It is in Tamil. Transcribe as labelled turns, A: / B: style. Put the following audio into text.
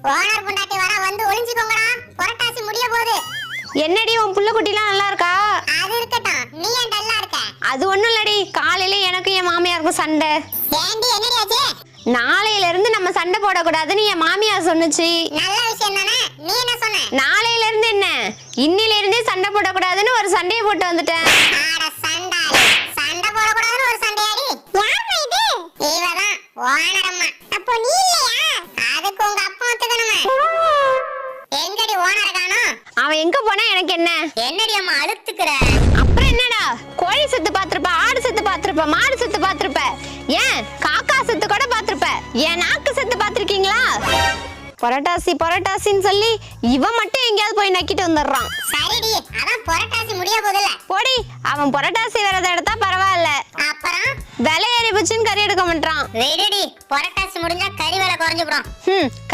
A: ஓனர் பொண்டாட்டி வர வந்து ஒளிஞ்சுக்கோங்கடா. புரட்டாசி முடிய போகுது.
B: என்னடி உன் புள்ள குட்டிலாம் நல்லா இருக்கா?
A: அது இருக்கட்டும், நீ ஏன் டல்லா இருக்க?
B: அது ஒண்ணும் இல்லடி, காலையில எனக்கும் என் மாமியாருக்கும் சண்டை.
A: ஏண்டி என்னடி ஆச்சு?
B: நாளையில இருந்து நம்ம சண்டை போடக்கூடாதுன்னு என் மாமியார் சொன்னுச்சு.
A: நல்ல விஷயம் தானே, நீ என்ன சொன்ன?
B: நாளையில இருந்து என்ன, இன்னில இருந்தே சண்டை போடக்கூடாதுன்னு ஒரு சண்டையை போட்டு வந்துட்டேன்.
A: ஆட சண்டாளி, சண்டை போடக்கூடாதுன்னு ஒரு சண்டையாடி. யாருமா இது? இவதான் ஓனர் அம்மா. அப்போ நீ இல்லையா? அதுக்கு உங்க அப்பா ஒத்துக்கணுமே. எங்கடி ஓனர் காணோம்?
B: அவன் எங்க போனா எனக்கு என்ன?
A: என்னடி அம்மா அழுத்துக்கிற?
B: அப்புறம் என்னடா, கோழி செத்து பாத்திருப்ப, ஆடு செத்து பாத்திருப்ப, மாடு செத்து பாத்திருப்ப, ஏன் காக்கா செத்து கூட பாத்திருப்ப, ஏன் நாக்கு செத்து பாத்திருக்கீங்களா? புரட்டாசி புரட்டாசின்னு சொல்லி இவன் மட்டும் எங்கேயாவது போய் நக்கிட்டு வந்துடுறான்.
A: சரிடி, அதான் புரட்டாசி முடிய போகுதுல.
B: போடி, அவன் புரட்டாசி விரதம் எடுத்தா பரவாயில்ல,
A: அப்புறம்
B: விலை ஏறி போச்சுன்னு கறி எடுக்க மாட்டான்.
A: விடுடி, புரட்டாசி முடிஞ்சா கறி விலை குறைஞ்சு போடும்.